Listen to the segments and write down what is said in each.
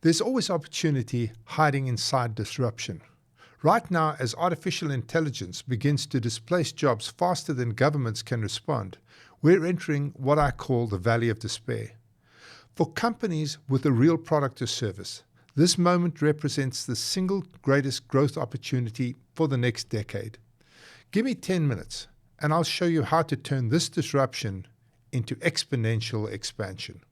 There's always opportunity hiding inside disruption. Right now, as artificial intelligence begins to displace jobs faster than governments can respond, we're entering what I call the valley of despair. For companies with a real product or service, this moment represents the single greatest growth opportunity for the next decade. Give me 10 minutes, and I'll show you how to turn this disruption into exponential expansion.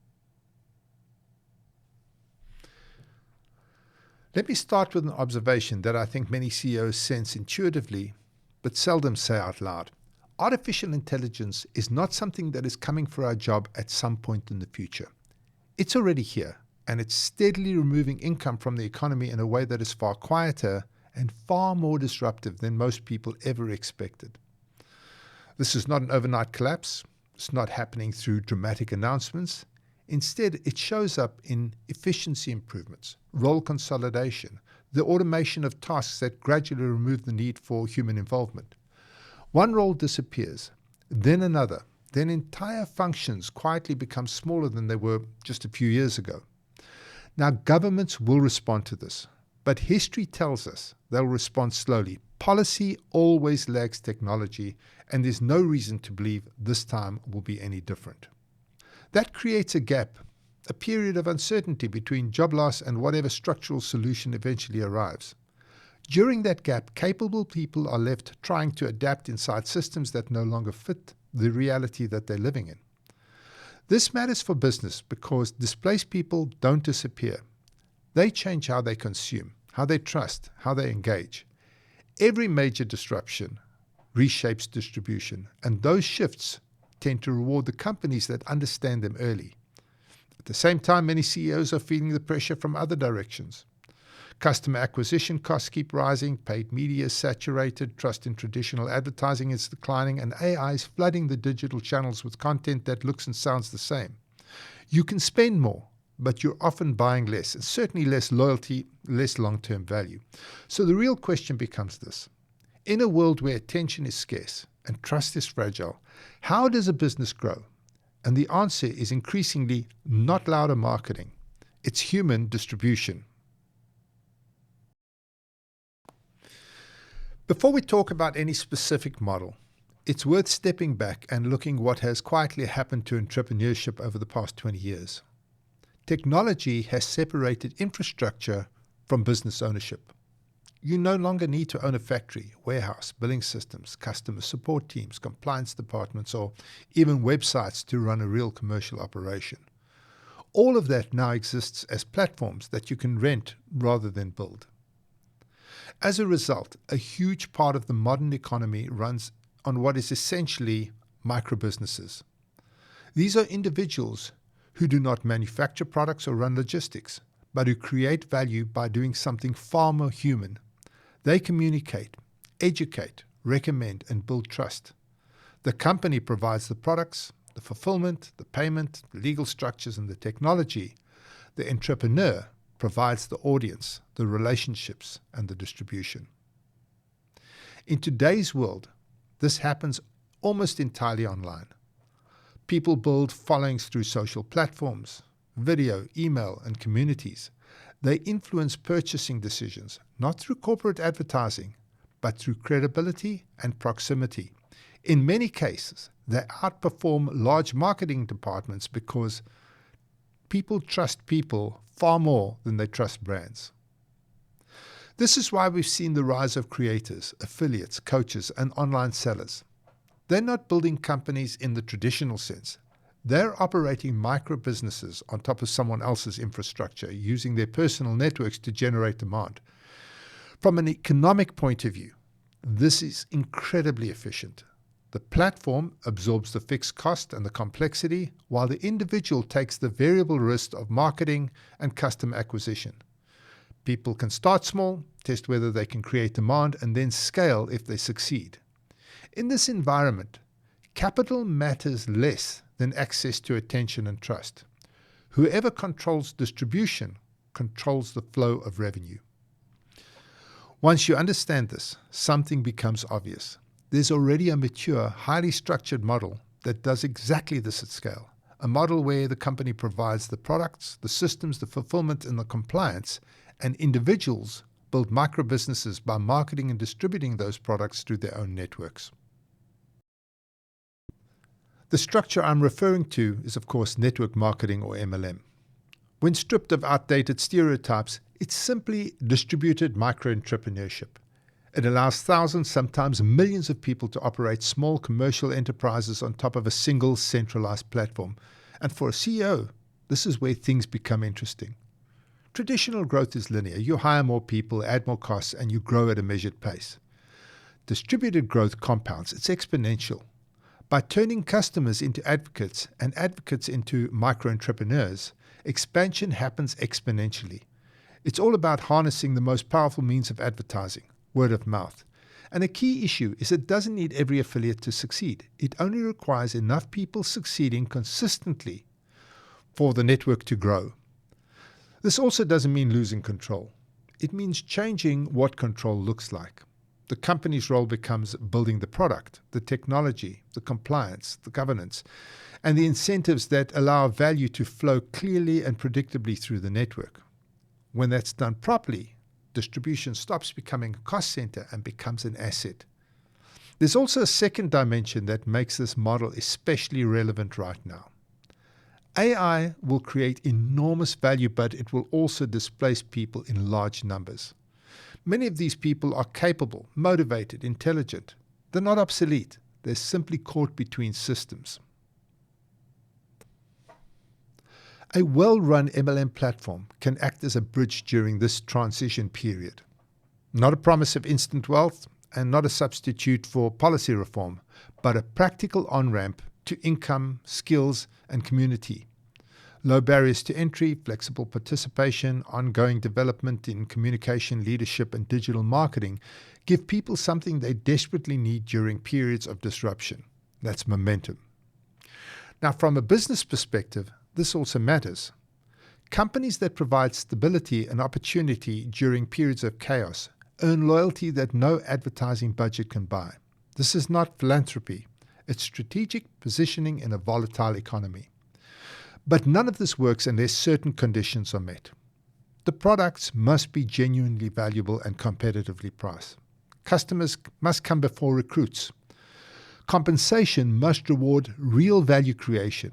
Let me start with an observation that I think many CEOs sense intuitively, but seldom say out loud. Artificial intelligence is not something that is coming for our job at some point in the future. It's already here, and it's steadily removing income from the economy in a way that is far quieter and far more disruptive than most people ever expected. This is not an overnight collapse. It's not happening through dramatic announcements. Instead, it shows up in efficiency improvements, role consolidation, the automation of tasks that gradually remove the need for human involvement. One role disappears, then another, then entire functions quietly become smaller than they were just a few years ago. Now, governments will respond to this, but history tells us they'll respond slowly. Policy always lags technology, and there's no reason to believe this time will be any different. That creates a gap, a period of uncertainty between job loss and whatever structural solution eventually arrives. During that gap, capable people are left trying to adapt inside systems that no longer fit the reality that they're living in. This matters for business because displaced people don't disappear. They change how they consume, how they trust, how they engage. Every major disruption reshapes distribution, and those shifts tend to reward the companies that understand them early. At the same time, many CEOs are feeling the pressure from other directions. Customer acquisition costs keep rising, paid media is saturated, trust in traditional advertising is declining, and AI is flooding the digital channels with content that looks and sounds the same. You can spend more, but you're often buying less, and certainly less loyalty, less long-term value. So the real question becomes this. In a world where attention is scarce and trust is fragile, how does a business grow? And the answer is increasingly not louder marketing. It's human distribution. Before we talk about any specific model, it's worth stepping back and looking what has quietly happened to entrepreneurship over the past 20 years. Technology has separated infrastructure from business ownership. You no longer need to own a factory, warehouse, billing systems, customer support teams, compliance departments, or even websites to run a real commercial operation. All of that now exists as platforms that you can rent rather than build. As a result, a huge part of the modern economy runs on what is essentially micro-businesses. These are individuals who do not manufacture products or run logistics, but who create value by doing something far more human. They communicate, educate, recommend, and build trust. The company provides the products, the fulfillment, the payment, the legal structures, and the technology. The entrepreneur provides the audience, the relationships, and the distribution. In today's world, this happens almost entirely online. People build followings through social platforms, video, email, and communities. They influence purchasing decisions, not through corporate advertising, but through credibility and proximity. In many cases, they outperform large marketing departments because people trust people far more than they trust brands. This is why we've seen the rise of creators, affiliates, coaches, and online sellers. They're not building companies in the traditional sense. They're operating micro-businesses on top of someone else's infrastructure, using their personal networks to generate demand. From an economic point of view, this is incredibly efficient. The platform absorbs the fixed cost and the complexity, while the individual takes the variable risk of marketing and customer acquisition. People can start small, test whether they can create demand, and then scale if they succeed. In this environment, capital matters less than access to attention and trust. Whoever controls distribution controls the flow of revenue. Once you understand this, something becomes obvious. There's already a mature, highly structured model that does exactly this at scale. a model where the company provides the products, the systems, the fulfillment, and the compliance, and individuals build micro-businesses by marketing and distributing those products through their own networks. The structure I'm referring to is, of course, network marketing, or MLM. When stripped of outdated stereotypes, it's simply distributed micro-entrepreneurship. It allows thousands, sometimes millions of people to operate small commercial enterprises on top of a single centralized platform. And for a CEO, this is where things become interesting. Traditional growth is linear. You hire more people, add more costs, and you grow at a measured pace. Distributed growth compounds. It's exponential. By turning customers into advocates and advocates into micro-entrepreneurs, expansion happens exponentially. It's all about harnessing the most powerful means of advertising, word of mouth. And a key issue is it doesn't need every affiliate to succeed. It only requires enough people succeeding consistently for the network to grow. This also doesn't mean losing control. It means changing what control looks like. The company's role becomes building the product, the technology, the compliance, the governance, and the incentives that allow value to flow clearly and predictably through the network. When that's done properly, distribution stops becoming a cost center and becomes an asset. There's also a second dimension that makes this model especially relevant right now. AI will create enormous value, but it will also displace people in large numbers. Many of these people are capable, motivated, intelligent. They're not obsolete. They're simply caught between systems. A well-run MLM platform can act as a bridge during this transition period. Not a promise of instant wealth and not a substitute for policy reform, but a practical on-ramp to income, skills, and community. Low barriers to entry, flexible participation, ongoing development in communication, leadership, and digital marketing give people something they desperately need during periods of disruption. That's momentum. Now, from a business perspective, this also matters. Companies that provide stability and opportunity during periods of chaos earn loyalty that no advertising budget can buy. This is not philanthropy. It's strategic positioning in a volatile economy. But none of this works unless certain conditions are met. The products must be genuinely valuable and competitively priced. Customers must come before recruits. Compensation must reward real value creation,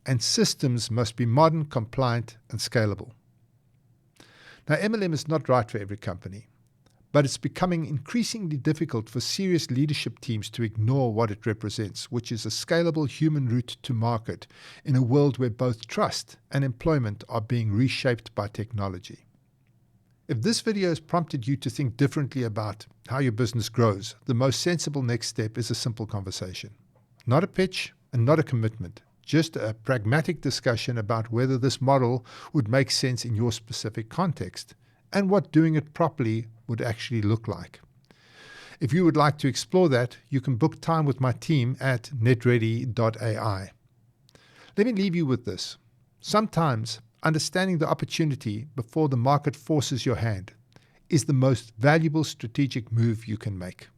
and systems must be modern, compliant, and scalable. Now, MLM is not right for every company, but it's becoming increasingly difficult for serious leadership teams to ignore what it represents, which is a scalable human route to market in a world where both trust and employment are being reshaped by technology. If this video has prompted you to think differently about how your business grows, the most sensible next step is a simple conversation. Not a pitch and not a commitment, just a pragmatic discussion about whether this model would make sense in your specific context and what doing it properly would actually look like. If you would like to explore that, you can book time with my team at netready.ai. Let me leave you with this. Sometimes understanding the opportunity before the market forces your hand is the most valuable strategic move you can make.